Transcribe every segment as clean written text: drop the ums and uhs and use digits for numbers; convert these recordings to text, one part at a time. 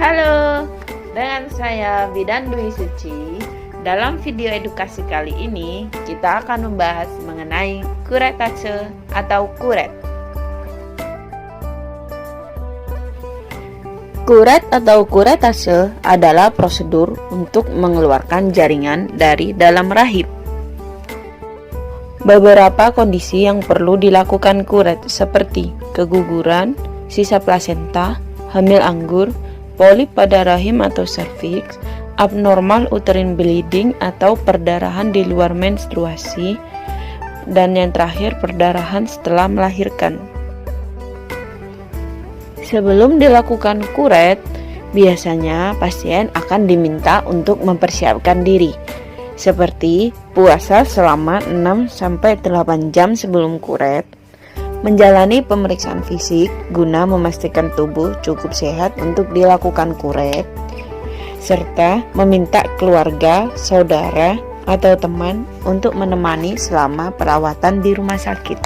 Halo, dengan saya Bidan Dwi Suci. Dalam video edukasi kali ini, kita akan membahas mengenai kuretase atau kuret. Kuret atau kuretase adalah prosedur untuk mengeluarkan jaringan dari dalam rahim. Beberapa kondisi yang perlu dilakukan kuret seperti keguguran, sisa plasenta, hamil anggur, polip pada rahim atau serviks, abnormal uterine bleeding atau perdarahan di luar menstruasi, dan yang terakhir perdarahan setelah melahirkan. Sebelum dilakukan kuret, biasanya pasien akan diminta untuk mempersiapkan diri, seperti puasa selama 6-8 jam sebelum kuret, menjalani pemeriksaan fisik guna memastikan tubuh cukup sehat untuk dilakukan kuret, serta meminta keluarga, saudara, atau teman untuk menemani selama perawatan di rumah sakit.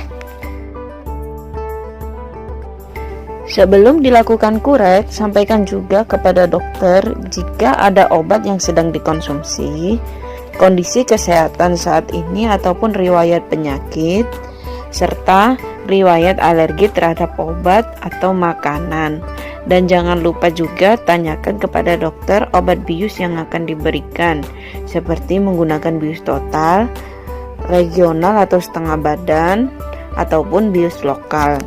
Sebelum dilakukan kuret, sampaikan juga kepada dokter jika ada obat yang sedang dikonsumsi, kondisi kesehatan saat ini ataupun riwayat penyakit, serta riwayat alergi terhadap obat atau makanan. Dan jangan lupa juga tanyakan kepada dokter obat bius yang akan diberikan, seperti menggunakan bius total, regional atau setengah badan, ataupun bius lokal.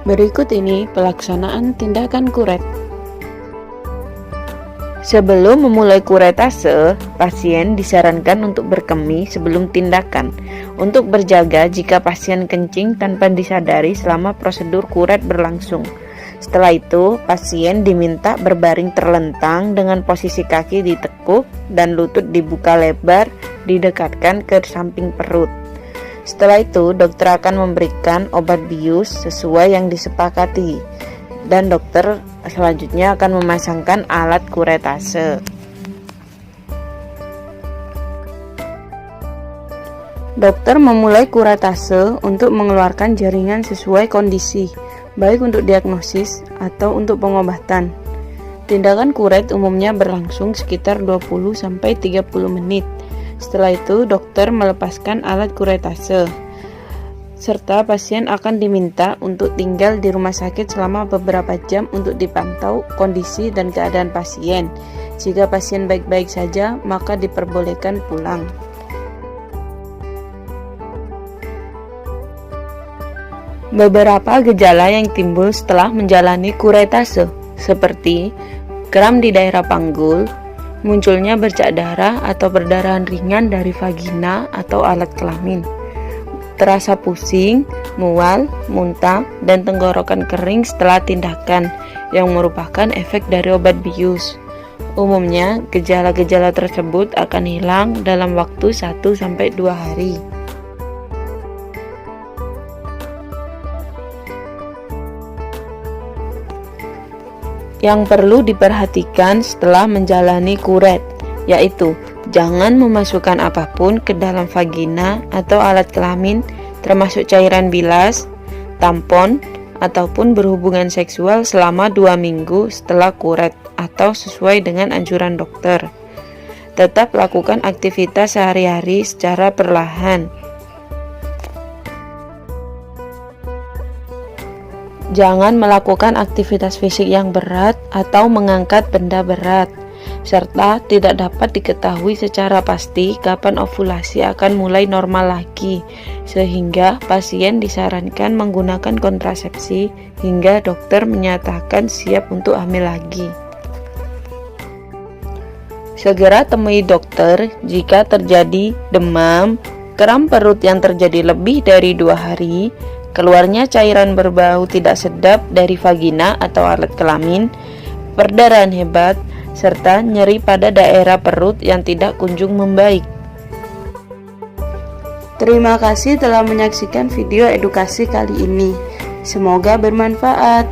Berikut ini pelaksanaan tindakan kuret. Sebelum memulai kuretase, pasien disarankan untuk berkemih sebelum tindakan, untuk berjaga jika pasien kencing tanpa disadari selama prosedur kuret berlangsung. Setelah itu, pasien diminta berbaring terlentang dengan posisi kaki ditekuk dan lutut dibuka lebar, didekatkan ke samping perut. Setelah itu, dokter akan memberikan obat bius sesuai yang disepakati, dan dokter selanjutnya akan memasangkan alat kuretase. Dokter memulai kuretase untuk mengeluarkan jaringan sesuai kondisi, baik untuk diagnosis atau untuk pengobatan. Tindakan kuret umumnya berlangsung sekitar 20-30 menit. Setelah itu, dokter melepaskan alat kuretase, serta pasien akan diminta untuk tinggal di rumah sakit selama beberapa jam untuk dipantau kondisi dan keadaan pasien. Jika pasien baik-baik saja, maka diperbolehkan pulang. Beberapa gejala yang timbul setelah menjalani kuretase, seperti kram di daerah panggul, munculnya bercak darah atau perdarahan ringan dari vagina atau alat kelamin, terasa pusing, mual, muntah, dan tenggorokan kering setelah tindakan yang merupakan efek dari obat bius. Umumnya, gejala-gejala tersebut akan hilang dalam waktu 1-2 hari. Yang perlu diperhatikan setelah menjalani kuret, yaitu jangan memasukkan apapun ke dalam vagina atau alat kelamin, termasuk cairan bilas, tampon, ataupun berhubungan seksual selama 2 minggu setelah kuret atau sesuai dengan anjuran dokter. Tetap lakukan aktivitas sehari-hari secara perlahan. Jangan melakukan aktivitas fisik yang berat atau mengangkat benda berat, serta tidak dapat diketahui secara pasti kapan ovulasi akan mulai normal lagi, sehingga pasien disarankan menggunakan kontrasepsi hingga dokter menyatakan siap untuk hamil lagi. Segera temui dokter jika terjadi demam, kram perut yang terjadi lebih dari 2 hari, keluarnya cairan berbau tidak sedap dari vagina atau alat kelamin, perdarahan hebat, serta nyeri pada daerah perut yang tidak kunjung membaik. Terima kasih telah menyaksikan video edukasi kali ini. Semoga bermanfaat.